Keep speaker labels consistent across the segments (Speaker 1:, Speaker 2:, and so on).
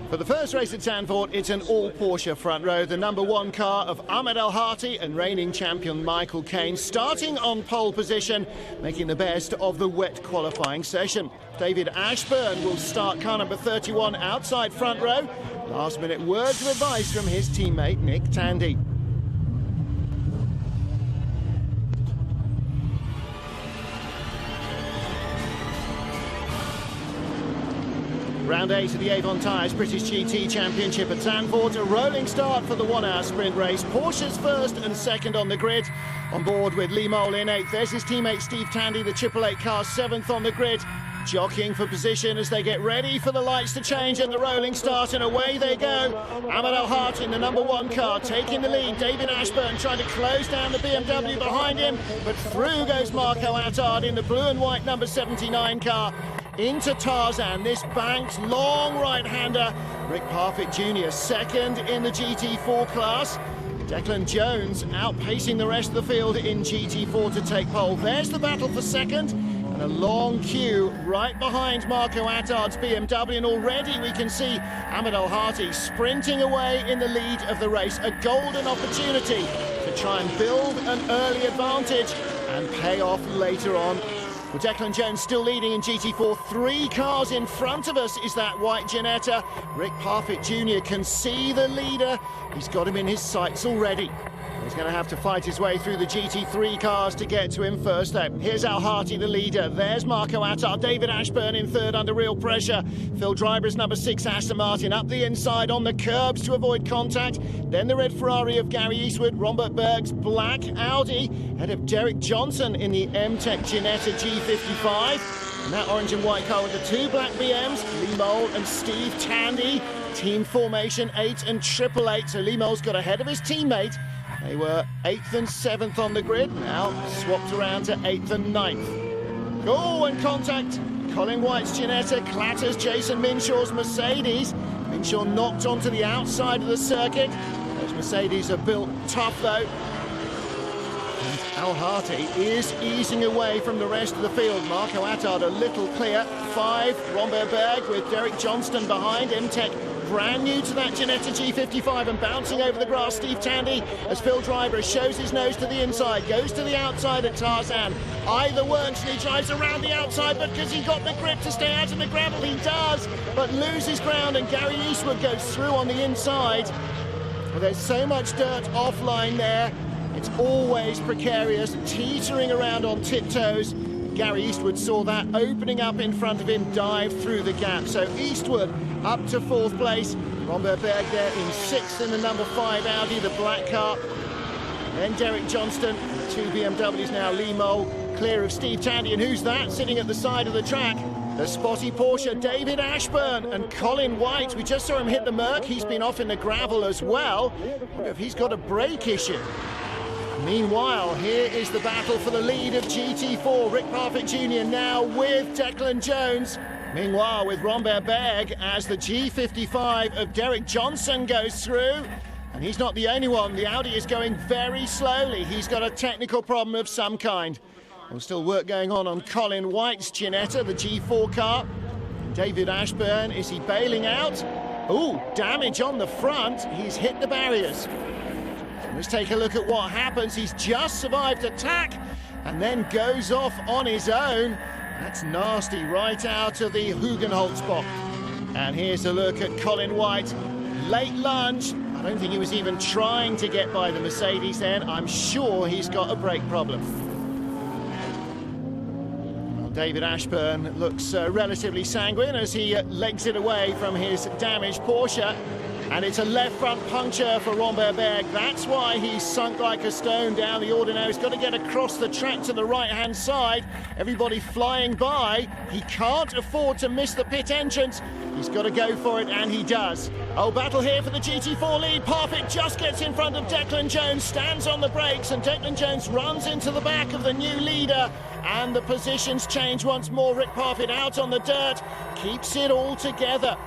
Speaker 1: For the first race at Zandvoort, it's an all-Porsche front row. The number one car of Ahmed El Hati and reigning champion Michael Caine, starting on pole position, making the best of the wet qualifying session. David Ashburn will start car number 31 outside front row. Last-minute words of advice from his teammate Nick Tandy. Round 8 of the Avon Tyres British GT Championship at Zandvoort. A rolling start for the one-hour sprint race. Porsche's first and second on the grid. On board with Lee Mole in 8th. There's his teammate Steve Tandy, the 888 car, 7th on the grid. Jockeying for position as they get ready for the lights to change at the rolling start, and away they go. Ahmed El Hati in the number one car, taking the lead. David Ashburn trying to close down the BMW behind him, but through goes Marco Attard in the blue and white number 79 car. Into Tarzan, this banked long right-hander. Rick Parfitt Jr. second in the GT4 class. Declan Jones outpacing the rest of the field in GT4 to take pole. There's the battle for second, and a long queue right behind Marco Attard's BMW, and already we can see Ahmed El Hati sprinting away in the lead of the race. A golden opportunity to try and build an early advantage and pay off later on. Well, Declan Jones still leading in GT4. 3 cars in front of us is that white Ginetta. Rick Parfitt Jr. can see the leader. He's got him in his sights already. He's going to have to fight his way through the GT3 cars to get to him first, though. Here's El Hati, the leader. There's Marco Attard. David Ashburn in third under real pressure. Phil Driver's number 6 Aston Martin up the inside on the curbs to avoid contact. Then the red Ferrari of Gary Eastwood. Robert Berg's black Audi ahead of Derek Johnson in the M-Tech Ginetta G55. And that orange and white car with the 2 black BMs, Lee Mole and Steve Tandy. Team formation 8 and 888. So Lee Mole's got ahead of his teammate. They were 8th and 7th on the grid, now swapped around to 8th and 9th. Oh, and contact. Colin White's Ginetta clatters Jason Minshaw's Mercedes. Minshaw knocked onto the outside of the circuit. Those Mercedes are built tough, though. And El Hati is easing away from the rest of the field. Marco Attard a little clear. 5, Robert Berg with Derek Johnston behind. M-Tech brand new to that Ginetta G55 and bouncing over the grass. Steve Tandy as Phil Driver shows his nose to the inside, goes to the outside at Tarzan. Either works and he drives around the outside, but because he got the grip to stay out of the gravel, he does, but loses ground, and Gary Eastwood goes through on the inside. Well, there's so much dirt offline there. It's always precarious, teetering around on tiptoes. Gary Eastwood saw that opening up in front of him, dive through the gap. So Eastwood up to 4th place. Robert Berg there in 6th in the number 5 Audi, the black car. Then Derek Johnston, 2 BMWs now. Lee Mole clear of Steve Tandy, and who's that sitting at the side of the track? The spotty Porsche, David Ashburn and Colin White. We just saw him hit the Merc. He's been off in the gravel as well. I wonder if he's got a brake issue. Meanwhile, here is the battle for the lead of GT4. Rick Parfitt Jr. now with Declan Jones. Meanwhile, with Robert Berg as the G55 of Derek Johnson goes through. And he's not the only one. The Audi is going very slowly. He's got a technical problem of some kind. There's still work going on Colin White's Ginetta, the G4 car. David Ashburn, is he bailing out? Ooh, damage on the front. He's hit the barriers. Let's take a look at what happens. He's just survived attack and then goes off on his own. That's nasty, right out of the Hugenholt spot. And here's a look at Colin White. Late lunge. I don't think he was even trying to get by the Mercedes then. I'm sure he's got a brake problem. Well, David Ashburn looks relatively sanguine as he legs it away from his damaged Porsche. And it's a left front puncture for Robert Berg. That's why he's sunk like a stone down the Ordinary. He's got to get across the track to the right-hand side. Everybody flying by. He can't afford to miss the pit entrance. He's got to go for it, and he does. Oh, battle here for the GT4 lead. Parfitt just gets in front of Declan Jones, stands on the brakes, and Declan Jones runs into the back of the new leader. And the positions change once more. Rick Parfitt out on the dirt, keeps it all together.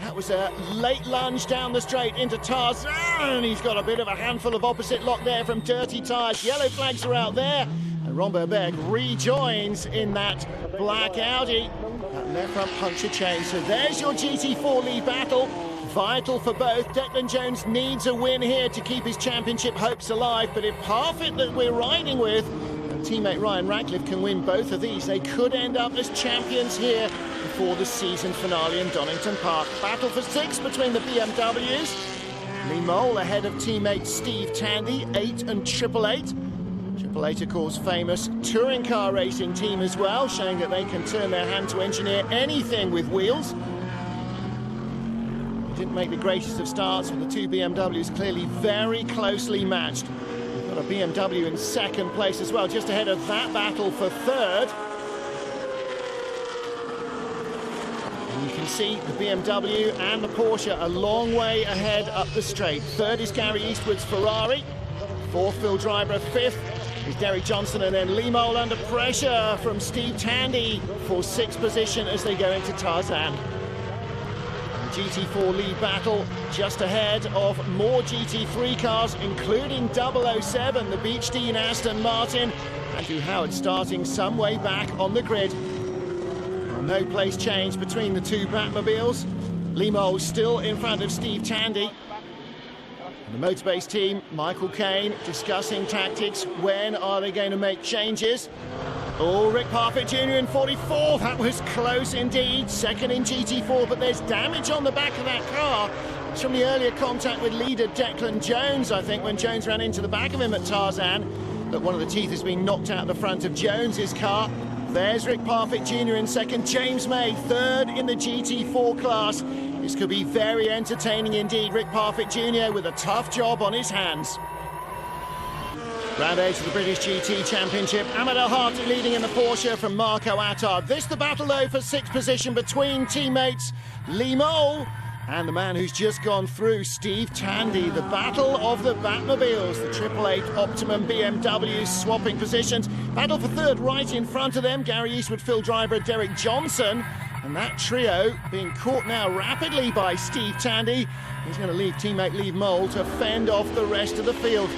Speaker 1: That was a late lunge down the straight into Tarzan. He's got a bit of a handful of opposite lock there from Dirty Tyres. Yellow flags are out there. And Romberg rejoins in that black Audi. That left front puncture change. So there's your GT4 lead battle. Vital for both. Declan Jones needs a win here to keep his championship hopes alive. But if Parfit that we're riding with and teammate Ryan Ratcliffe can win both of these, they could end up as champions here before the season finale in Donington Park. Battle for 6 between the BMWs. Lee Mole ahead of teammate Steve Tandy, 8 and 888. 888, of course, famous touring car racing team as well, showing that they can turn their hand to engineer anything with wheels. Didn't make the greatest of starts with the two BMWs, clearly very closely matched. We've got a BMW in second place as well, just ahead of that battle for third. You can see the BMW and the Porsche a long way ahead up the straight. Third is Gary Eastwood's Ferrari. Fourth, Phil Driver. Fifth is Derek Johnson, and then Lee Mole under pressure from Steve Tandy for sixth position as they go into Tarzan. The GT4 lead battle just ahead of more GT3 cars, including 007, the Beech Dean Aston Martin. Andrew Howard starting some way back on the grid. No place change between the two Batmobiles. Lee Mole still in front of Steve Tandy. And the Motorbase team, Michael Caine, discussing tactics. When are they going to make changes? Oh, Rick Parfit Jr. in 44. That was close indeed. Second in GT4, but there's damage on the back of that car. It's from the earlier contact with leader Declan Jones, I think, when Jones ran into the back of him at Tarzan. That one of the teeth has been knocked out the front of Jones's car. There's Rick Parfit Jr. in second, James May third in the GT4 class. This could be very entertaining indeed. Rick Parfit Jr. with a tough job on his hands. Round 8 of the British GT Championship. Ahmed El-Harty leading in the Porsche from Marco Attard. This the battle though for sixth position between teammates Lee Mole and the man who's just gone through, Steve Tandy. The battle of the Batmobiles, the 888 Optimum BMWs swapping positions. Battle for third right in front of them, Gary Eastwood, Phil Driver, Derek Johnson. And that trio being caught now rapidly by Steve Tandy. He's going to leave teammate Lee Mole to fend off the rest of the field.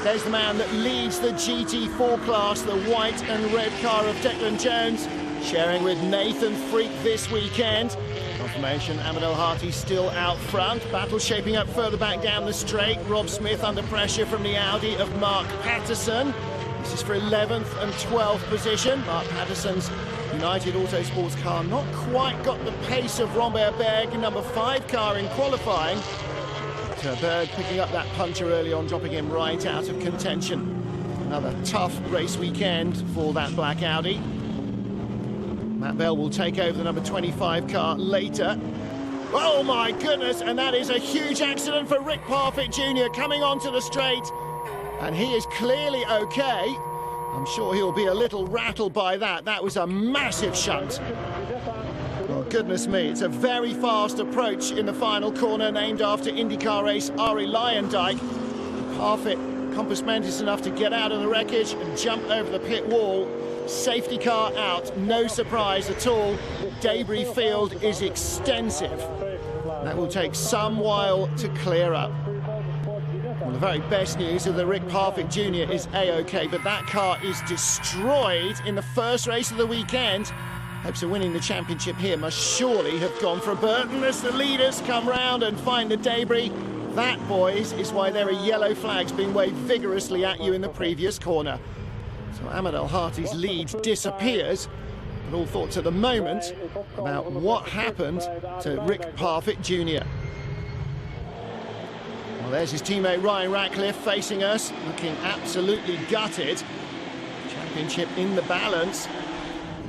Speaker 1: There's the man that leads the GT4 class, the white and red car of Declan Jones, sharing with Nathan Freak this weekend. Confirmation, Ahmed El-Harty still out front. Battle shaping up further back down the straight. Rob Smith under pressure from the Audi of Mark Patterson. This is for 11th and 12th position. Mark Patterson's United Autosports car not quite got the pace of Romberg, number 5 car in qualifying. But Berg picking up that puncher early on, dropping him right out of contention. Another tough race weekend for that black Audi. Matt Bell will take over the number 25 car later. Oh my goodness, and that is a huge accident for Rick Parfit Jr. coming onto the straight. And he is clearly okay. I'm sure he'll be a little rattled by that. That was a massive shunt. Well, goodness me, it's a very fast approach in the final corner, named after IndyCar race Arie Luyendyk. Parfit compass mentis enough to get out of the wreckage and jump over the pit wall. Safety car out, no surprise at all. Debris field is extensive. That will take some while to clear up. Well, the very best news is that Rick Parfit Jr. is A-OK, but that car is destroyed in the first race of the weekend. Hopes of winning the championship here must surely have gone for Burton as the leaders come round and find the debris. That, boys, is why there are yellow flags being waved vigorously at you in the previous corner. So Ahmed El-Harty's lead disappears, but all thoughts at the moment about what happened to Rick Parfit Jr. Well, there's his teammate Ryan Ratcliffe facing us, looking absolutely gutted. Championship in the balance.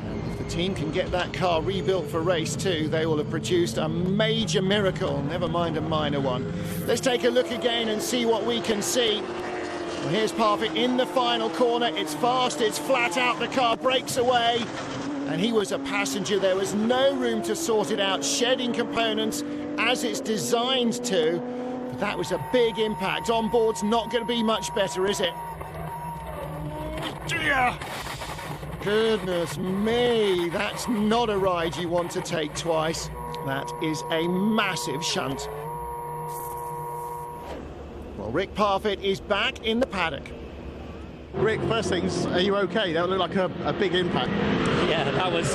Speaker 1: And if the team can get that car rebuilt for race 2, they will have produced a major miracle, never mind a minor one. Let's take a look again and see what we can see. Well, here's Parfit in the final corner. It's fast, it's flat out, the car breaks away. And he was a passenger. There was no room to sort it out, shedding components as it's designed to. But that was a big impact. On board's not going to be much better, is it? Dear. Goodness me, that's not a ride you want to take twice. That is a massive shunt. Well, Rick Parfit is back in the paddock.
Speaker 2: Rick, first things, are you okay? That looked like a big impact.
Speaker 3: Yeah, that was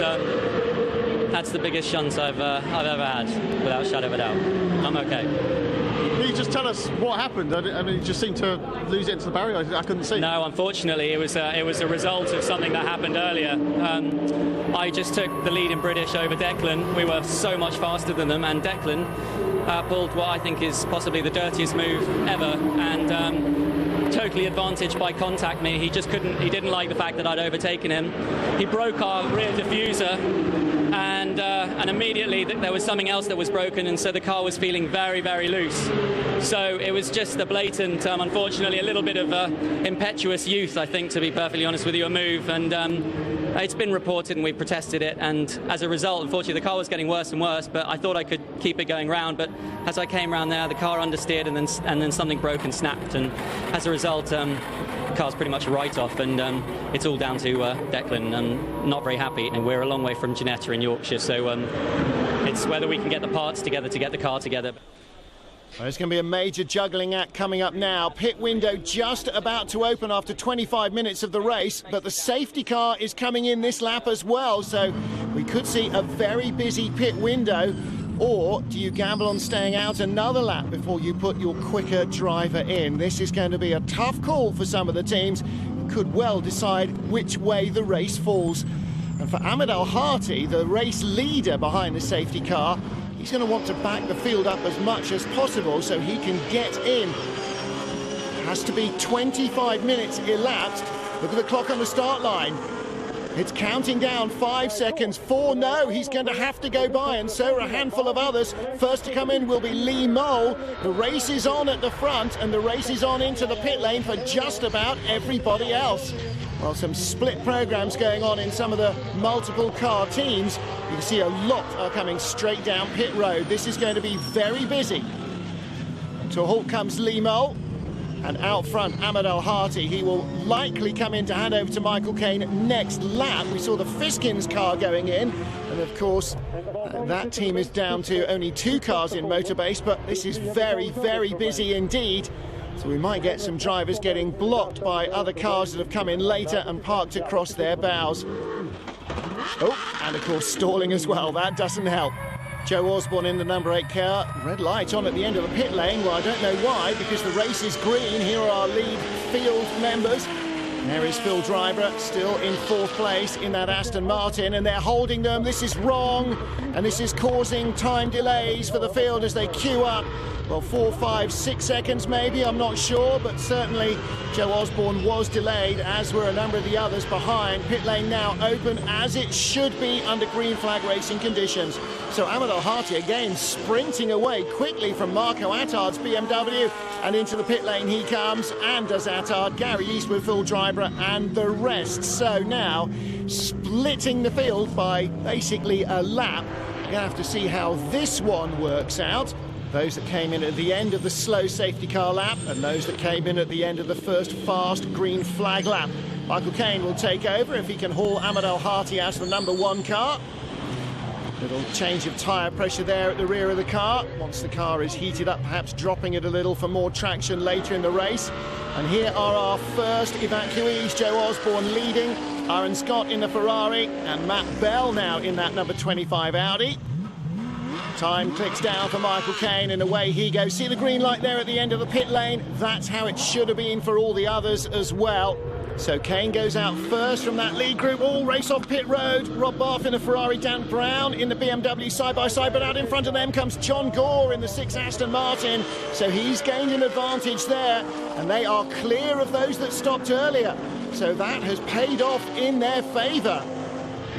Speaker 3: that's the biggest shunt I've ever had, without a shadow of a doubt. I'm okay.
Speaker 2: Can you just tell us what happened? I mean, you just seemed to lose it into the barrier. I couldn't see.
Speaker 3: No, unfortunately, it was a result of something that happened earlier. I just took the lead in British over Declan. We were so much faster than them, and Declan pulled what I think is possibly the dirtiest move ever, and totally advantaged by contact me. He just couldn't. He didn't like the fact that I'd overtaken him. He broke our rear diffuser, and immediately there was something else that was broken, and so the car was feeling very, very loose. So it was just a blatant, unfortunately, a little bit of impetuous youth, I think, to be perfectly honest with you, a move. And it's been reported and we protested it. And as a result, unfortunately, the car was getting worse and worse, but I thought I could keep it going round. But as I came round there, the car understeered and then something broke and snapped. And as a result, the car's pretty much right off. And it's all down to Declan. I'm not very happy. And we're a long way from Ginetta in Yorkshire. So it's whether we can get the parts together to get the car together.
Speaker 1: Well, there's going to be a major juggling act coming up now. Pit window just about to open after 25 minutes of the race, but the safety car is coming in this lap as well, so we could see a very busy pit window. Or do you gamble on staying out another lap before you put your quicker driver in? This is going to be a tough call for some of the teams. Could well decide which way the race falls. And for Ahmed Al-Hati, the race leader behind the safety car, he's going to want to back the field up as much as possible so he can get in. Has to be 25 minutes elapsed. Look at the clock on the start line. It's counting down 5 seconds. 4, no, he's going to have to go by, and so are a handful of others. First to come in will be Lee Mole. The race is on at the front, and the race is on into the pit lane for just about everybody else. Well, some split programs going on in some of the multiple car teams. You can see a lot are coming straight down pit road. This is going to be very busy. To a halt comes Lee Mole, and out front Ahmed Al-Hati. He will likely come in to hand over to Michael Caine next lap. We saw the Fiskins car going in, and of course that team is down to only 2 cars in Motorbase, but this is very, very busy indeed. So we might get some drivers getting blocked by other cars that have come in later and parked across their bows. Oh, and of course stalling as well. That doesn't help. Joe Osborne in the number 8 car. Red light on at the end of the pit lane. Well, I don't know why, because the race is green. Here are our lead field members. There is Phil Driver, still in 4th place in that Aston Martin, and they're holding them. This is wrong, and this is causing time delays for the field as they queue up. Well, 4, 5, 6 seconds maybe, I'm not sure, but certainly Joe Osborne was delayed, as were a number of the others behind. Pit lane now open as it should be under green flag racing conditions. So Ahmed Al-Hati again sprinting away quickly from Marco Attard's BMW, and into the pit lane he comes, and does Attard, Gary Eastwood, Phil Driver and the rest. So now splitting the field by basically a lap. You're going to have to see how this one works out. Those that came in at the end of the slow safety car lap, and those that came in at the end of the first fast green flag lap. Michael Caine will take over if he can haul Ahmed Al-Hati out of the number 1 car. Little change of tyre pressure there at the rear of the car. Once the car is heated up, perhaps dropping it a little for more traction later in the race. And here are our first evacuees. Joe Osborne leading, Aaron Scott in the Ferrari, and Matt Bell now in that number 25 Audi. Time clicks down for Michael Caine, and away he goes. See the green light there at the end of the pit lane? That's how it should have been for all the others as well. So Caine goes out first from that lead group. All race off pit road. Rob Barth in the Ferrari, Dan Brown in the BMW side-by-side, but out in front of them comes John Gore in the 6 Aston Martin. So he's gained an advantage there, and they are clear of those that stopped earlier. So that has paid off in their favour.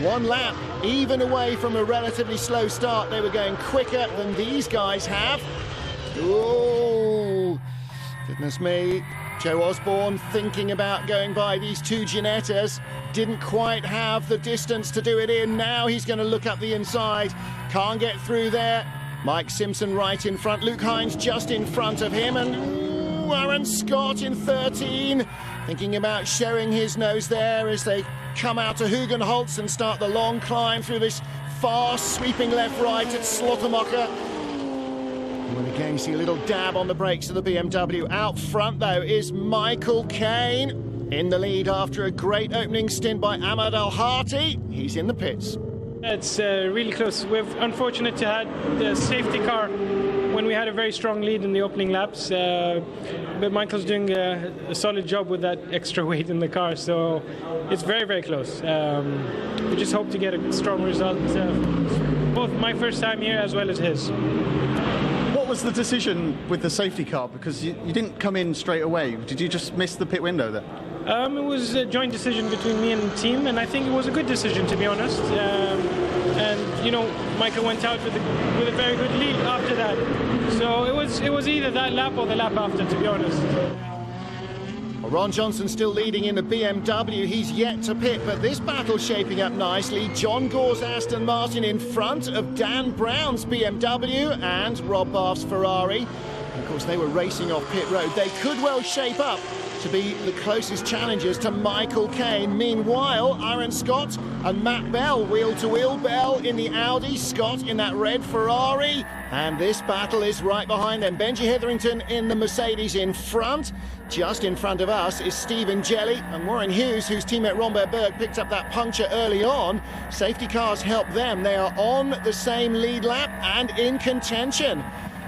Speaker 1: 1 lap, even away from a relatively slow start. They were going quicker than these guys have. Oh, goodness me. Joe Osborne thinking about going by these 2 Ginettas. Didn't quite have the distance to do it in. Now he's going to look up the inside. Can't get through there. Mike Simpson right in front. Luke Hines just in front of him. And ooh, Aaron Scott in 13. Thinking about showing his nose there as they come out to Hugenholtz and start the long climb through this fast sweeping left-right at Slottermocker. And again, you see a little dab on the brakes of the BMW. Out front, though, is Michael Caine. In the lead after a great opening stint by Ahmad Al-Hati, he's in the pits.
Speaker 4: It's really close. We're unfortunate to have the safety car when we had a very strong lead in the opening laps, but Michael's doing a solid job with that extra weight in the car, so it's very, very close. We just hope to get a strong result, both my first time here as well as his.
Speaker 2: What was the decision with the safety car? Because you didn't come in straight away. Did you just miss the pit window there?
Speaker 4: It was a joint decision between me and the team, and I think it was a good decision, to be honest. And you know, Michael went out with a very good lead after that. So it was either that lap or the lap after, to be honest.
Speaker 1: Well, Ron Johnson still leading in the BMW. He's yet to pit, but this battle's shaping up nicely. John Gore's Aston Martin in front of Dan Brown's BMW and Rob Bath's Ferrari. And of course, they were racing off pit road. They could well shape up to be the closest challengers to Michael Caine. Meanwhile, Aaron Scott and Matt Bell, wheel-to-wheel. Bell in the Audi, Scott in that red Ferrari. And this battle is right behind them. Benji Hetherington in the Mercedes in front. Just in front of us is Stephen Jelly and Warren Hughes, whose teammate Robert Berg picked up that puncture early on. Safety cars help them. They are on the same lead lap and in contention.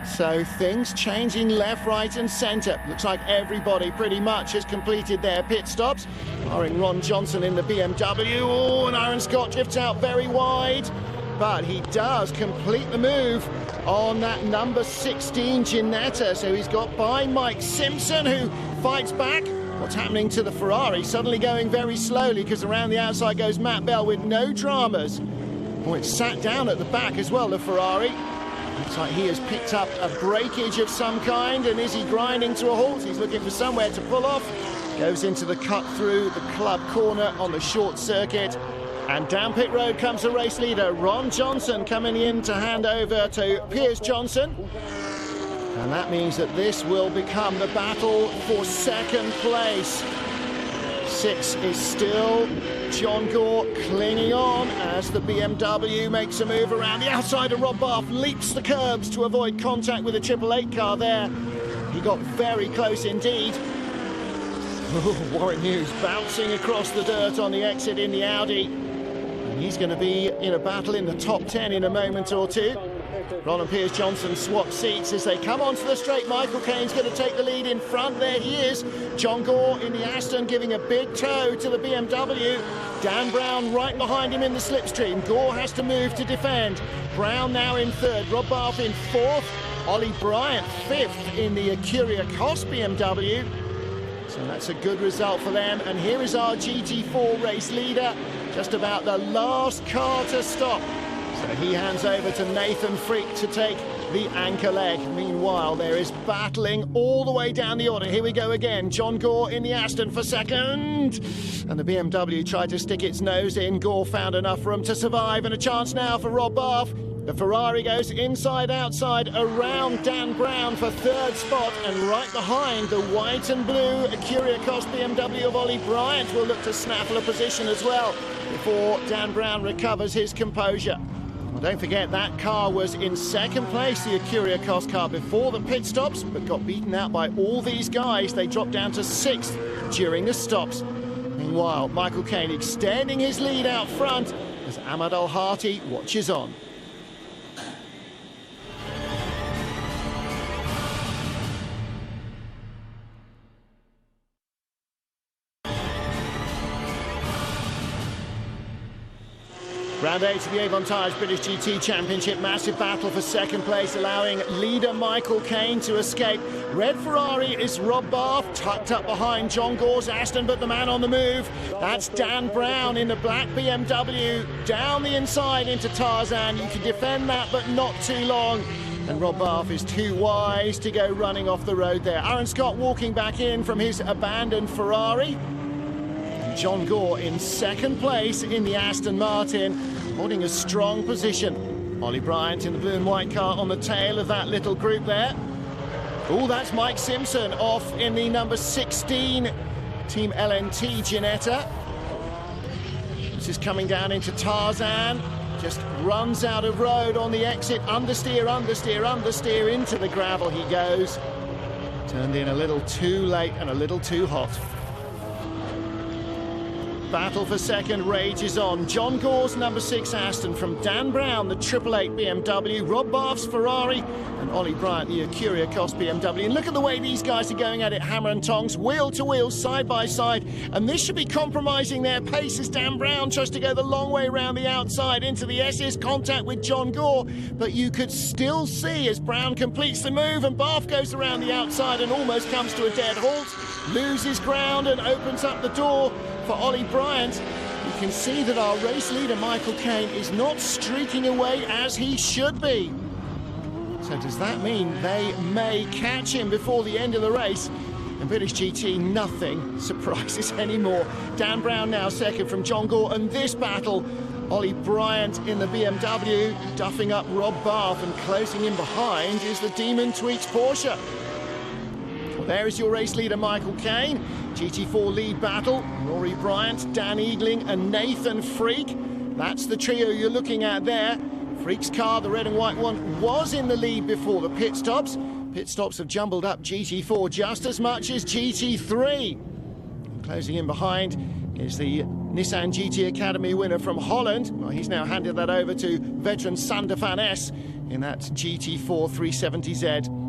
Speaker 1: So things changing left, right and centre. Looks like everybody pretty much has completed their pit stops, barring Ron Johnson in the BMW. Oh, and Aaron Scott drifts out very wide, but he does complete the move on that number 16 Ginetta. So he's got by Mike Simpson, who fights back. What's happening to the Ferrari? Suddenly going very slowly, because around the outside goes Matt Bell with no dramas. Oh, it's sat down at the back as well, the Ferrari. Looks like he has picked up a breakage of some kind, and is he grinding to a halt? He's looking for somewhere to pull off. Goes into the cut through the club corner on the short circuit. And down pit road comes the race leader, Ron Johnson, coming in to hand over to Piers Johnson. And that means that this will become the battle for second place. 6 is still John Gore clinging on as the BMW makes a move around the outside, and Rob Bath leaps the curbs to avoid contact with the 888 car there. He got very close indeed. Warren Hughes bouncing across the dirt on the exit in the Audi. And he's going to be in a battle in the top 10 in a moment or two. Ron and Piers Johnson swap seats as they come onto the straight. Michael Caine's going to take the lead in front. There he is. John Gore in the Aston giving a big tow to the BMW. Dan Brown right behind him in the slipstream. Gore has to move to defend. Brown now in third. Rob Bath in fourth. Ollie Bryant fifth in the Acuria Cos BMW. So that's a good result for them. And here is our GT4 race leader. Just about the last car to stop. So he hands over to Nathan Freak to take the anchor leg. Meanwhile, there is battling all the way down the order. Here we go again. John Gore in the Aston for second. And the BMW tried to stick its nose in. Gore found enough room to survive. And a chance now for Rob Bath. The Ferrari goes inside, outside, around Dan Brown for third spot. And right behind the white and blue Acuria Cos BMW of Ollie Bryant will look to snaffle a position as well before Dan Brown recovers his composure. Well, don't forget that car was in second place, the Acuria Cos car, before the pit stops, but got beaten out by all these guys. They dropped down to sixth during the stops. Meanwhile, Michael Caine extending his lead out front as Ahmad Al-Hati watches on. Round 8 of the Avon Tyres British GT Championship. Massive battle for second place, allowing leader Michael Caine to escape. Red Ferrari is Rob Bath, tucked up behind John Gore's Aston, but the man on the move, that's Dan Brown in the black BMW. Down the inside into Tarzan. You can defend that, but not too long. And Rob Bath is too wise to go running off the road there. Aaron Scott walking back in from his abandoned Ferrari. John Gore in second place in the Aston Martin, holding a strong position. Ollie Bryant in the blue and white car on the tail of that little group there. Oh, that's Mike Simpson off in the number 16 Team LNT Ginetta. This is coming down into Tarzan. Just runs out of road on the exit. Understeer, understeer, understeer. Into the gravel he goes. Turned in a little too late and a little too hot. battle for second rages on. John Gore's number 6 Aston from Dan Brown, the 888 BMW, Rob Barth's Ferrari, and Ollie Bryant, the Acuria Cost BMW. And look at the way these guys are going at it, hammer and tongs, wheel to wheel, side by side. And this should be compromising their pace as Dan Brown tries to go the long way around the outside into the S's, contact with John Gore. But you could still see as Brown completes the move and Barth goes around the outside and almost comes to a dead halt, loses ground and opens up the door for Ollie Bryant. You can see that our race leader Michael Caine is not streaking away as he should be. So does that mean they may catch him before the end of the race? In British GT, nothing surprises anymore. Dan Brown now second from John Gore, and this battle, Ollie Bryant in the BMW, duffing up Rob Barth, and closing in behind is the Demon Tweaks Porsche. Well, there is your race leader Michael Caine. GT4 lead battle, Rory Bryant, Dan Eagling and Nathan Freak. That's the trio you're looking at there. Freak's car, the red and white one, was in the lead before the pit stops. Pit stops have jumbled up GT4 just as much as GT3. Closing in behind is the Nissan GT Academy winner from Holland. Well, he's now handed that over to veteran Sander van Es in that GT4 370Z.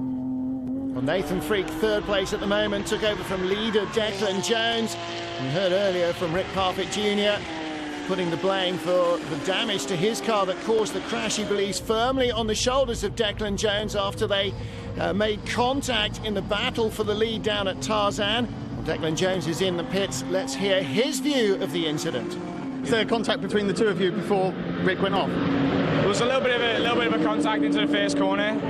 Speaker 1: Well, Nathan Freak, third place at the moment, took over from leader Declan Jones. We heard earlier from Rick Parfitt Jr. putting the blame for the damage to his car that caused the crash, he believes, firmly on the shoulders of Declan Jones after they made contact in the battle for the lead down at Tarzan. Well, Declan Jones is in the pits. Let's hear his view of the incident.
Speaker 2: Was there contact between the two of you before Rick went off?
Speaker 5: There was a little bit of a contact into the first corner.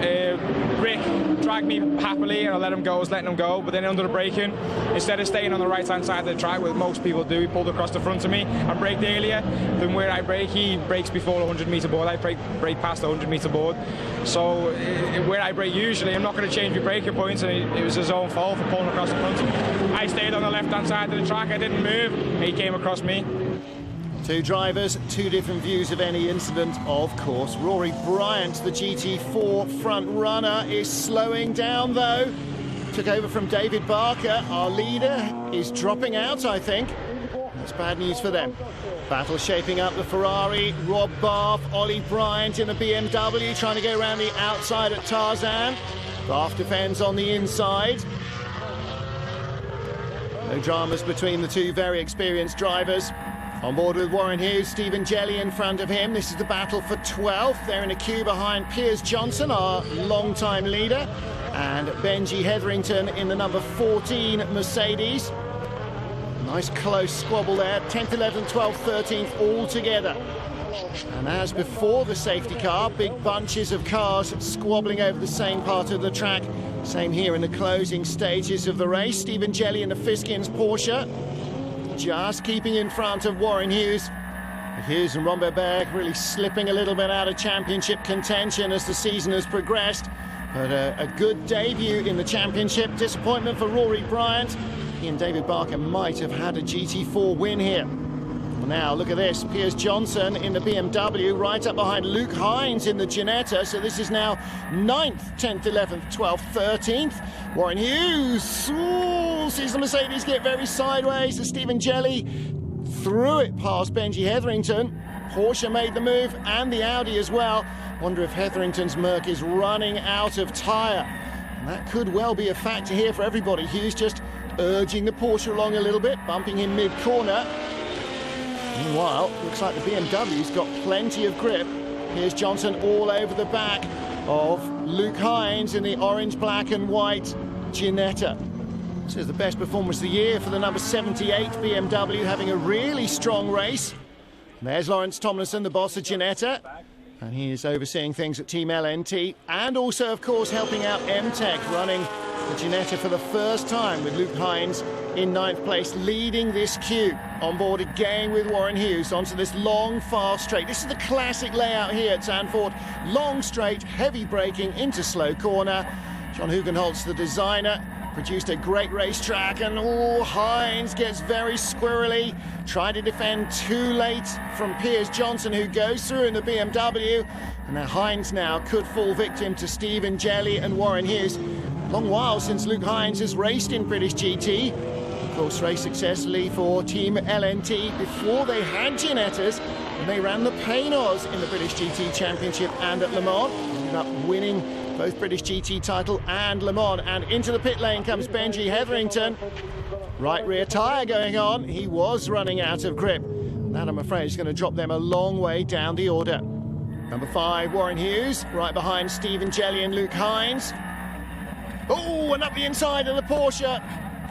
Speaker 5: Rick dragged me happily and I let him go. I was letting him go, but then under the braking, instead of staying on the right hand side of the track, where most people do, he pulled across the front of me and braked earlier than where I brake. He brakes before the 100-metre board. I brake past the 100-metre board. So where I brake usually, I'm not going to change my braking points, and it was his own fault for pulling across the front. I stayed on the left hand side of the track. I didn't move. He came across me.
Speaker 1: Two drivers, two different views of any incident, of course. Rory Bryant, the GT4 front runner, is slowing down though. Took over from David Barker. Our leader is dropping out, I think. That's bad news for them. Battle shaping up, the Ferrari, Rob Barth, Ollie Bryant in the BMW, trying to go around the outside at Tarzan. Barth defends on the inside. No dramas between the two very experienced drivers. On board with Warren Hughes, Stephen Jelly in front of him. This is the battle for 12th. They're in a queue behind Piers Johnson, our long-time leader, and Benji Hetherington in the number 14 Mercedes. Nice close squabble there. 10th, 11th, 12th, 13th all together. And as before the safety car, big bunches of cars squabbling over the same part of the track. Same here in the closing stages of the race. Stephen Jelly in the Fiskins Porsche, just keeping in front of Warren Hughes. Hughes and Romberberg really slipping a little bit out of championship contention as the season has progressed. But a good debut in the championship. Disappointment for Rory Bryant. He and David Barker might have had a GT4 win here. Well, now look at this. Piers Johnson in the BMW, right up behind Luke Hines in the Ginetta. So this is now 9th, 10th, 11th, 12th, 13th. Warren Hughes sees the Mercedes get very sideways as Stephen Jelly threw it past Benji Hetherington. Porsche made the move and the Audi as well. Wonder if Hetherington's Merc is running out of tyre. And that could well be a factor here for everybody. Hughes just urging the Porsche along a little bit, bumping him mid-corner. Meanwhile, looks like the BMW's got plenty of grip. Here's Johnson all over the back of Luke Hines in the orange, black and white Ginetta. This is the best performance of the year for the number 78 BMW, having a really strong race. And there's Lawrence Tomlinson, the boss of Ginetta. And he is overseeing things at Team LNT and also, of course, helping out M-Tech, running the Ginetta for the first time with Luke Hines in 9th place, leading this queue. On board again with Warren Hughes onto this long, fast straight. This is the classic layout here at Zandvoort. Long straight, heavy braking into slow corner. John Hugenholtz, the designer, produced a great racetrack, and Hines gets very squirrely, trying to defend too late from Piers Johnson, who goes through in the BMW. And now Hines now could fall victim to Stephen Jelly and Warren Hughes. Long while since Luke Hines has raced in British GT. Of course, raced successfully for Team LNT before they had Ginettas, and they ran the Paynos in the British GT Championship and at Le Mans. Ended up winning both British GT title and Le Mans. And into the pit lane comes Benji Hetherington. Right rear tyre going on. He was running out of grip. That, I'm afraid, is going to drop them a long way down the order. Number 5, Warren Hughes, right behind Stephen Jelly and Luke Hines. Oh, and up the inside of the Porsche.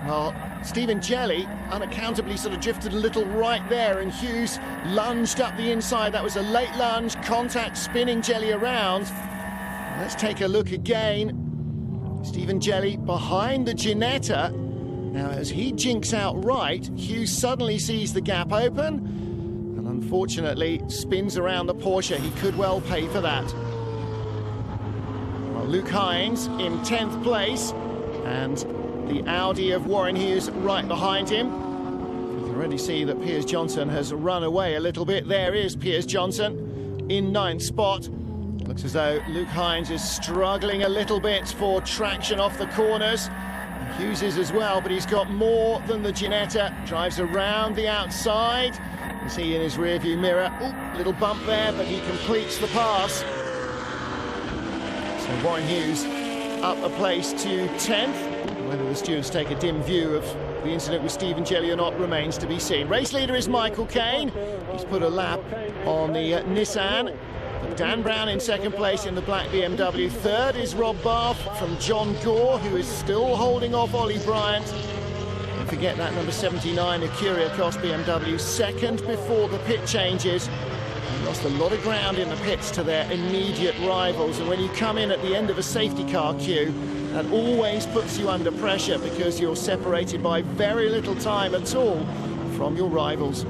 Speaker 1: Well, Stephen Jelly unaccountably sort of drifted a little right there, and Hughes lunged up the inside. That was a late lunge, contact spinning Jelly around. Let's take a look again. Stephen Jelly behind the Ginetta. Now, as he jinks out right, Hughes suddenly sees the gap open and unfortunately spins around the Porsche. He could well pay for that. Well, Luke Hines in 10th place, and the Audi of Warren Hughes right behind him. You can already see that Piers Johnson has run away a little bit. There is Piers Johnson in 9th spot. Looks as though Luke Hines is struggling a little bit for traction off the corners. Hughes is as well, but he's got more than the Ginetta. Drives around the outside. You can see in his rearview mirror, ooh, little bump there, but he completes the pass. So Warren Hughes up a place to 10th. Whether the stewards take a dim view of the incident with Stephen Jelly or not remains to be seen. Race leader is Michael Caine. He's put a lap on the Nissan. Dan Brown in 2nd place in the black BMW. 3rd is Rob Bath from John Gore, who is still holding off Ollie Bryant. Don't forget that number 79, Acuria Cost BMW, 2nd before the pit changes. They lost a lot of ground in the pits to their immediate rivals, and when you come in at the end of a safety car queue, that always puts you under pressure because you're separated by very little time at all from your rivals.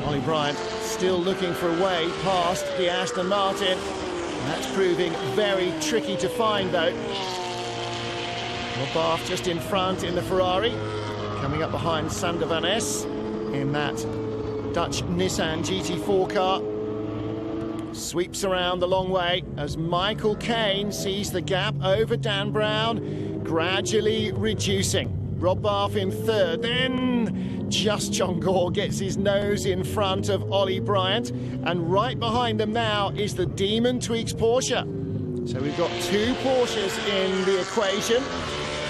Speaker 1: Ollie Bryant still looking for a way past the Aston Martin. That's proving very tricky to find, though. Rob Bath just in front in the Ferrari, coming up behind Sander Van Ness in that Dutch Nissan GT4 car. Sweeps around the long way as Michael Caine sees the gap over Dan Brown gradually reducing. Rob Bath in 3rd, then just John Gore gets his nose in front of Ollie Bryant, and right behind them now is the Demon Tweaks Porsche. So we've got 2 Porsches in the equation.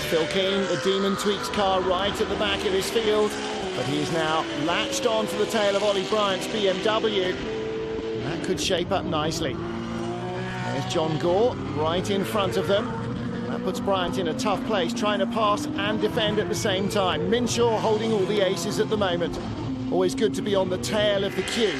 Speaker 1: Phil Keane, the Demon Tweaks car right at the back of his field, but he is now latched onto the tail of Ollie Bryant's BMW. And that could shape up nicely. There's John Gore right in front of them. That puts Bryant in a tough place, trying to pass and defend at the same time. Minshaw holding all the aces at the moment. Always good to be on the tail of the queue.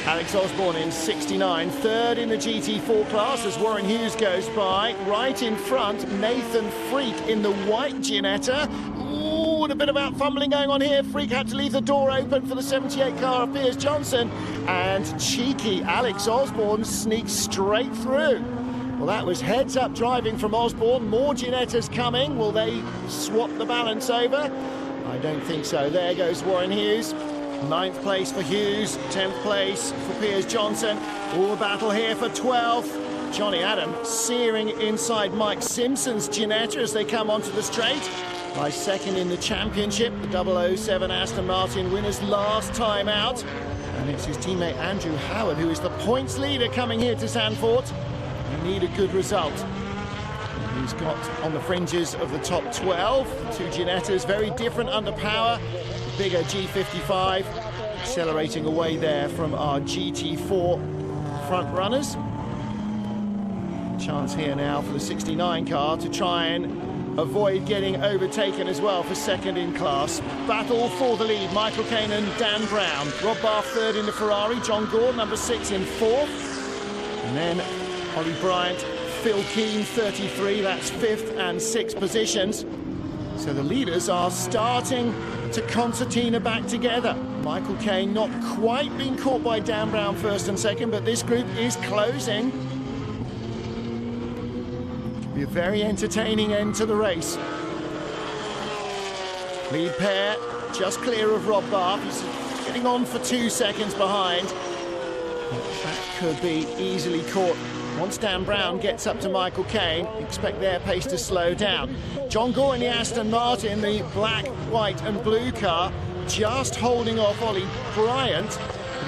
Speaker 1: Alex Osborne in 69, 3rd in the GT4 class as Warren Hughes goes by. Right in front, Nathan Freak in the white Ginetta. Ooh, and a bit of out fumbling going on here. Freak had to leave the door open for the 78 car of Piers Johnson. And cheeky Alex Osborne sneaks straight through. Well, that was heads-up driving from Osborne. More Ginettas coming. Will they swap the balance over? I don't think so. There goes Warren Hughes. 9th place for Hughes. 10th place for Piers Johnson. All battle here for 12th. Johnny Adam searing inside Mike Simpson's Ginetta as they come onto the straight. By 2nd in the championship. The 007 Aston Martin winners last time out. And it's his teammate Andrew Howard who is the points leader coming here to Zandvoort. You need a good result. He's got on the fringes of the top 12. 2 Ginettas, very different under power. Bigger G55, accelerating away there from our GT4 front runners. Chance here now for the 69 car to try and avoid getting overtaken as well for 2nd in class. Battle for the lead, Michael Caine and Dan Brown. Rob Bath 3rd in the Ferrari, John Gore number 6 in 4th. And then Ollie Bryant, Phil Keane 33, that's 5th and 6th positions. So the leaders are starting to concertina back together. Michael Caine not quite being caught by Dan Brown 1st and 2nd, but this group is closing. Could be a very entertaining end to the race. Lead pair just clear of Rob Bath. He's getting on for 2 seconds behind. That could be easily caught. Once Dan Brown gets up to Michael Caine, expect their pace to slow down. John Gore in the Aston Martin, the black, white and blue car, just holding off Ollie Bryant.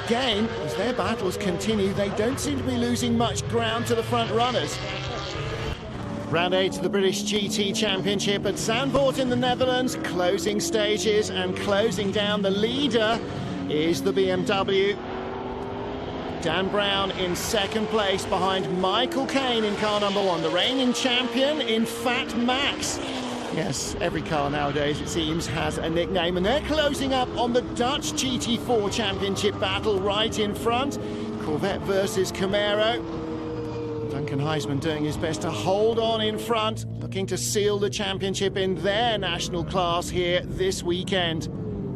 Speaker 1: Again, as their battles continue, they don't seem to be losing much ground to the front runners. Round 8 of the British GT Championship at Zandvoort in the Netherlands. Closing stages and closing down. The leader is the BMW. Dan Brown in second place behind Michael Caine in car number 1. The reigning champion in Fat Max. Yes, every car nowadays, it seems, has a nickname. And they're closing up on the Dutch GT4 Championship battle right in front. Corvette versus Camaro. Duncan Heisman doing his best to hold on in front, looking to seal the championship in their national class here this weekend.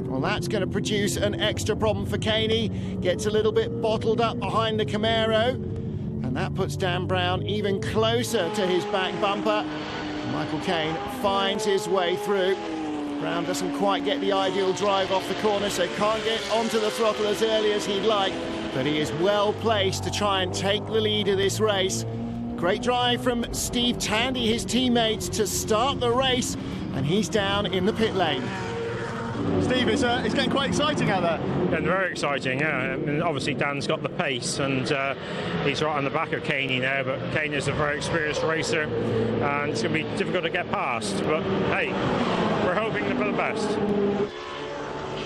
Speaker 1: Well, that's going to produce an extra problem for Caine. Gets a little bit bottled up behind the Camaro, and that puts Dan Brown even closer to his back bumper. Michael Caine finds his way through. Brown doesn't quite get the ideal drive off the corner, so can't get onto the throttle as early as he'd like, but he is well placed to try and take the lead of this race. Great drive from Steve Tandy, his teammates, to start the race, and he's down in the pit lane.
Speaker 2: Steve, it's getting quite exciting out there.
Speaker 6: And very exciting, yeah. I mean, obviously Dan's got the pace, and he's right on the back of Caine now, but Caine is a very experienced racer, and it's going to be difficult to get past. But hey, we're hoping for the best.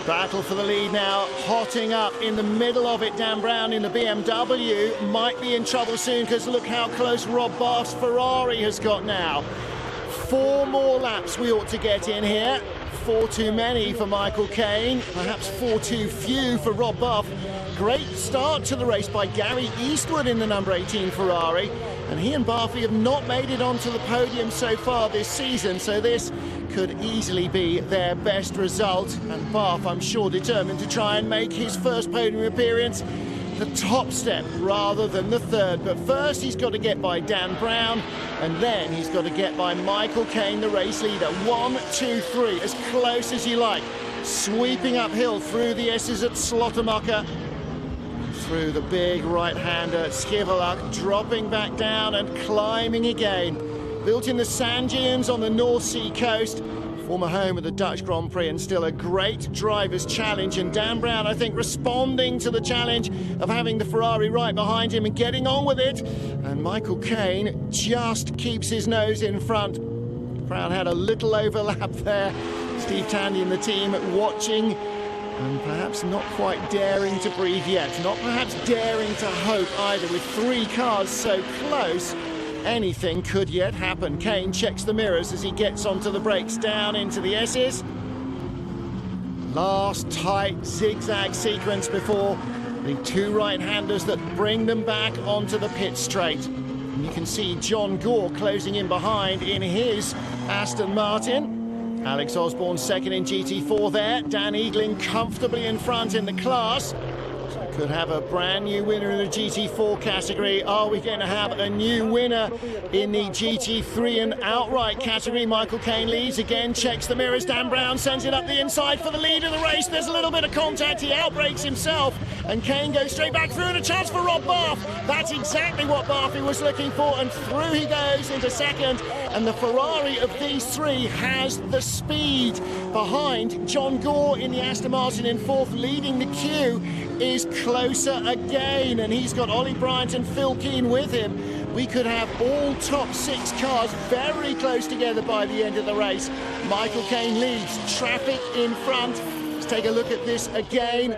Speaker 1: Battle for the lead now, hotting up in the middle of it. Dan Brown in the BMW might be in trouble soon, because look how close Rob Barth's Ferrari has got now. 4 more laps we ought to get in here. 4 too many for Michael Caine, perhaps 4 too few for Rob Barth. Great start to the race by Gary Eastwood in the number 18 Ferrari, and he and Barthie have not made it onto the podium so far this season, so this could easily be their best result. And Barth, I'm sure, determined to try and make his first podium appearance the top step rather than the third. But first he's got to get by Dan Brown, and then he's got to get by Michael Caine, the race leader. 1, 2, 3, as close as you like. Sweeping uphill through the S's at Slottermacher, through the big right-hander at Schivelak, dropping back down and climbing again. Built in the sand dunes on the North Sea coast, former home of the Dutch Grand Prix, and still a great driver's challenge. And Dan Brown, I think, responding to the challenge of having the Ferrari right behind him and getting on with it. And Michael Caine just keeps his nose in front. Brown had a little overlap there. Steve Tandy and the team watching, and perhaps not quite daring to breathe yet. Not perhaps daring to hope either. With 3 cars so close, anything could yet happen. Caine checks the mirrors as he gets onto the brakes, down into the S's. Last tight zigzag sequence before the 2 right-handers that bring them back onto the pit straight. And you can see John Gore closing in behind in his Aston Martin. Alex Osborne second in GT4 there. Dan Eagling comfortably in front in the class. Could have a brand new winner in the GT4 category. Are we going to have a new winner in the GT3 and outright category? Michael Caine leads again, checks the mirrors. Dan Brown sends it up the inside for the lead of the race. There's a little bit of contact. He outbrakes himself, and Caine goes straight back through, and a chance for Rob Barth. That's exactly what Barthie was looking for, and through he goes into second. And the Ferrari of these 3 has the speed. Behind, John Gore in the Aston Martin in 4th, leading the queue, is closer again, and he's got Ollie Bryant and Phil Keane with him. We could have all top 6 cars very close together by the end of the race. Michael Caine leads, traffic in front. Let's take a look at this again.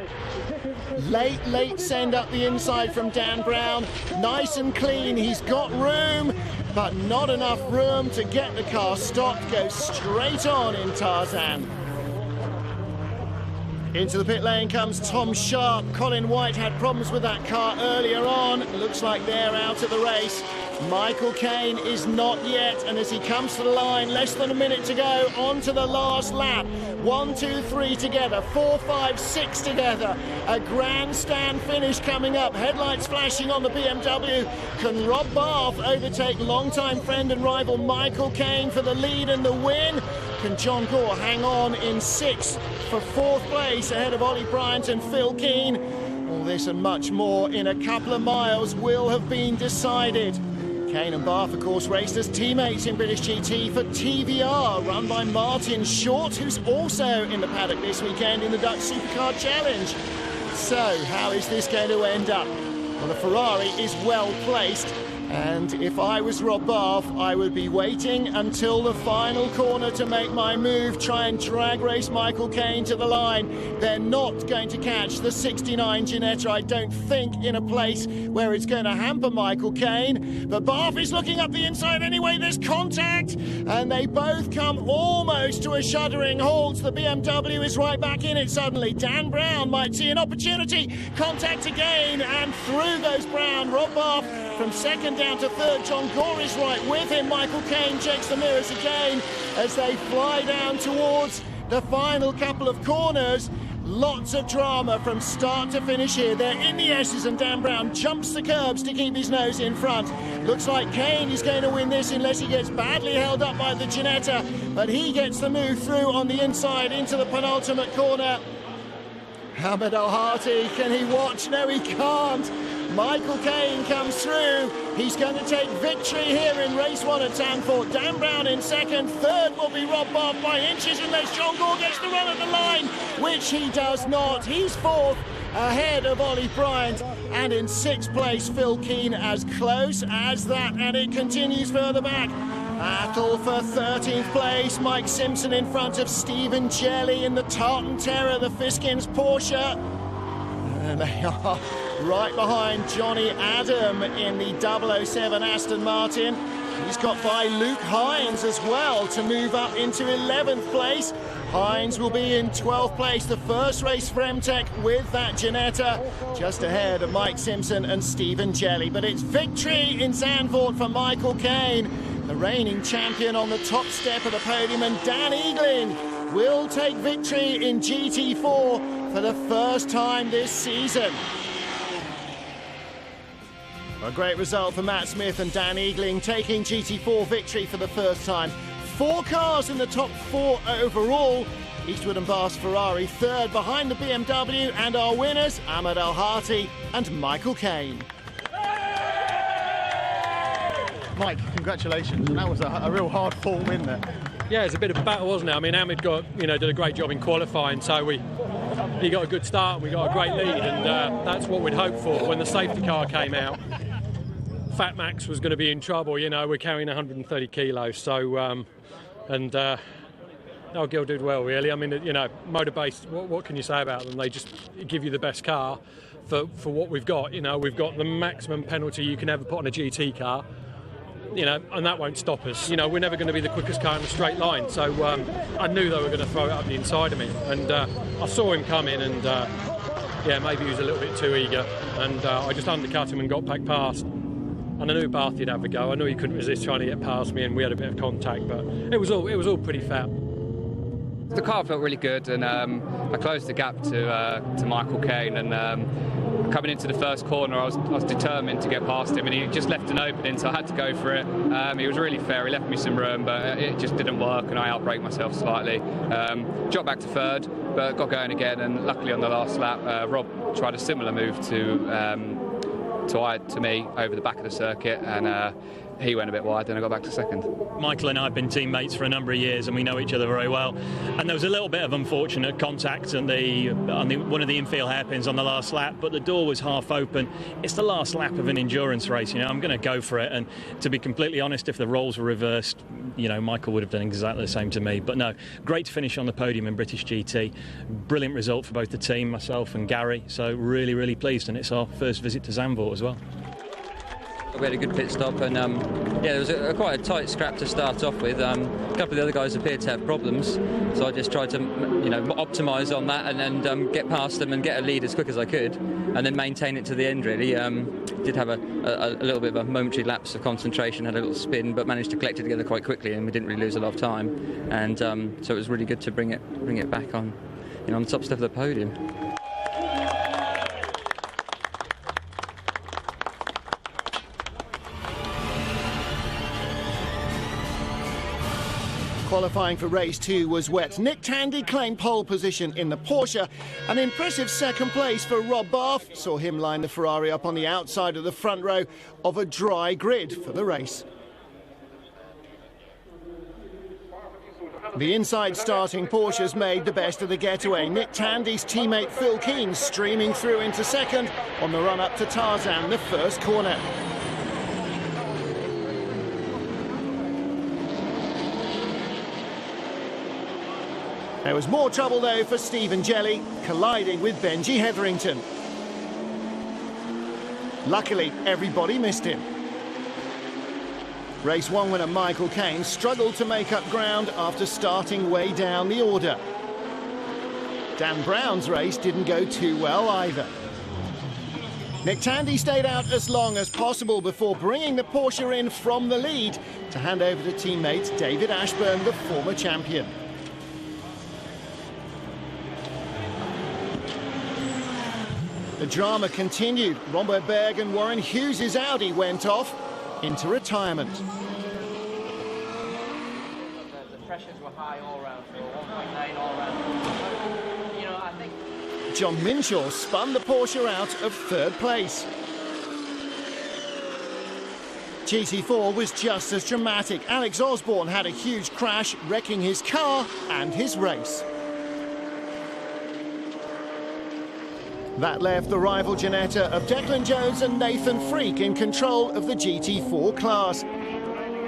Speaker 1: Late send up the inside from Dan Brown. Nice and clean, he's got room, but not enough room to get the car stopped. Goes straight on in Tarzan. Into the pit lane comes Tom Sharp. Colin White had problems with that car earlier on. Looks like they're out of the race. Michael Caine is not yet, and as he comes to the line, less than a minute to go, on to the last lap. 1, 2, 3 together, 4, 5, 6 together. A grandstand finish coming up. Headlights flashing on the BMW. Can Rob Barth overtake longtime friend and rival Michael Caine for the lead and the win? Can John Gore hang on in 6th for 4th place ahead of Ollie Bryant and Phil Keane? All this and much more in a couple of miles will have been decided. Kane and Bath, of course, raced as teammates in British GT for TVR, run by Martin Short, who's also in the paddock this weekend in the Dutch Supercar Challenge. So, how is this going to end up? Well, the Ferrari is well placed, and if I was Rob Bath, I would be waiting until the final corner to make my move, try and drag race Michael Kane to the line. They're not going to catch the 69 Ginetta, I don't think, in a place where it's going to hamper Michael Kane. But Bath is looking up the inside anyway, there's contact, and they both come almost to a shuddering halt. The BMW is right back in it suddenly. Dan Brown might see an opportunity, contact again, and through goes Brown. Rob Bath from second down to third. John Gore is right with him. Michael Kane checks the mirrors again as they fly down towards the final couple of corners. Lots of drama from start to finish here. They're in the S's and Dan Brown jumps the curbs to keep his nose in front. Looks like Kane is going to win this unless he gets badly held up by the Ginetta, but he gets the move through on the inside into the penultimate corner. Ahmed El-Hati, can he watch? No, he can't. Michael Kane comes through. He's going to take victory here in race 1 at Zandvoort. Dan Brown in second. Third will be Rob Bath by inches unless John Gore gets the run at the line, which he does not. He's fourth ahead of Ollie Bryant, and in sixth place Phil Keane, as close as that, and it continues further back. Battle for 13th place. Mike Simpson in front of Stephen Jelly in the Tartan Terror, the Fiskins Porsche. And they are right behind Johnny Adam in the 007 Aston Martin. He's got by Luke Hines as well to move up into 11th place. Hines will be in 12th place, the first race for MTech with that Ginetta, just ahead of Mike Simpson and Stephen Jelly. But it's victory in Zandvoort for Michael Kane, the reigning champion, on the top step of the podium, and Dan Eagling will take victory in GT4 for the first time this season. A great result for Matt Smith and Dan Eagling, taking GT4 victory for the first time. 4 cars in the top 4 overall. Eastwood and Bath's Ferrari third behind the BMW, and our winners, Ahmed El-Hati and Michael Kane.
Speaker 2: Mike, congratulations. And that was a real hard fall win there.
Speaker 7: Yeah, it's a bit of a battle, wasn't it? I mean, Ahmed did a great job in qualifying, so he got a good start and we got a great lead, and that's what we'd hoped for. When the safety car came out, Fat Max was going to be in trouble. We're carrying 130 kilos, so Gil did well, really. I mean, Motorbase, what can you say about them? They just give you the best car for what we've got. We've got the maximum penalty you can ever put on a GT car. And that won't stop us. We're never going to be the quickest car in a straight line. So I knew they were going to throw it up the inside of me. And I saw him coming, and maybe he was a little bit too eager. And I just undercut him and got back past. And I knew Bath would have a go. I knew he couldn't resist trying to get past me, and we had a bit of contact. But it was all pretty fair.
Speaker 8: The car felt really good, and I closed the gap to Michael Kane, and coming into the first corner I was determined to get past him, and he just left an opening, so I had to go for it. He was really fair, he left me some room, but it just didn't work, and I outbraked myself slightly. Dropped back to third, but got going again, and luckily on the last lap Rob tried a similar move to me over the back of the circuit, and he went a bit wide, then I got back to second.
Speaker 9: Michael and I have been teammates for a number of years, and we know each other very well. And there was a little bit of unfortunate contact on one of the infield hairpins on the last lap, but the door was half open. It's the last lap of an endurance race. I'm going to go for it. And to be completely honest, if the roles were reversed, Michael would have done exactly the same to me. But no, great to finish on the podium in British GT. Brilliant result for both the team, myself and Gary. So really, really pleased, and it's our first visit to Zandvoort as well.
Speaker 10: We had a good pit stop, and there was quite a tight scrap to start off with. A couple of the other guys appeared to have problems, so I just tried to optimise on that and then get past them and get a lead as quick as I could, and then maintain it to the end, really. Did have a little bit of a momentary lapse of concentration, had a little spin, but managed to collect it together quite quickly, and we didn't really lose a lot of time, and so it was really good to bring it back on the top step of the podium.
Speaker 1: Qualifying for race 2 was wet. Nick Tandy claimed pole position in the Porsche. An impressive second place for Rob Barth saw him line the Ferrari up on the outside of the front row of a dry grid for the race. The inside starting Porsches made the best of the getaway. Nick Tandy's teammate Phil Keane streaming through into second on the run-up to Tarzan, the first corner. There was more trouble though for Stephen Jelly, colliding with Benji Hetherington. Luckily, everybody missed him. Race 1 winner Michael Caine struggled to make up ground after starting way down the order. Dan Brown's race didn't go too well either. Nick Tandy stayed out as long as possible before bringing the Porsche in from the lead to hand over to teammate David Ashburn, the former champion. The drama continued. Romberg Berg and Warren Hughes' Audi went off into retirement.
Speaker 11: The pressures were high all round, so 1.9 all round. You know, I think
Speaker 1: John Minshaw spun the Porsche out of third place. GT4 was just as dramatic. Alex Osborne had a huge crash, wrecking his car and his race. That left the rival Ginetta of Declan Jones and Nathan Freak in control of the GT4 class,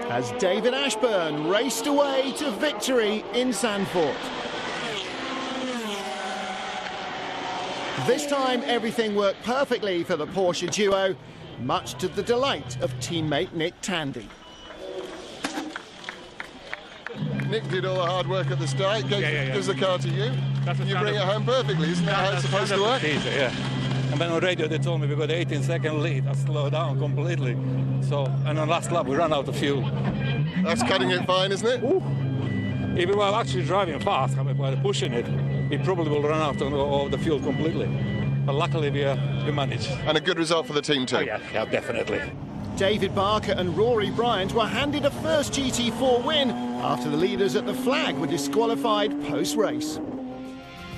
Speaker 1: as David Ashburn raced away to victory in Zandvoort. This time everything worked perfectly for the Porsche duo, much to the delight of teammate Nick Tandy.
Speaker 12: Nick did all the hard work at the start, gives the car to you, you bring it home perfectly, isn't that how it's supposed to work?
Speaker 13: Yeah. And then on radio they told me we got an 18-second lead, I slowed down completely. So, and on last lap we ran out of fuel.
Speaker 12: That's cutting it fine, isn't it?
Speaker 13: Ooh. If we were actually driving fast, by pushing it, we probably will run out of the fuel completely. But luckily we managed.
Speaker 12: And a good result for the team too.
Speaker 13: Oh, yeah, definitely.
Speaker 1: David Barker and Rory Bryant were handed a first GT4 win after the leaders at the flag were disqualified post-race.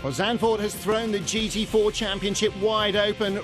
Speaker 1: Well, Zandvoort has thrown the GT4 championship wide open.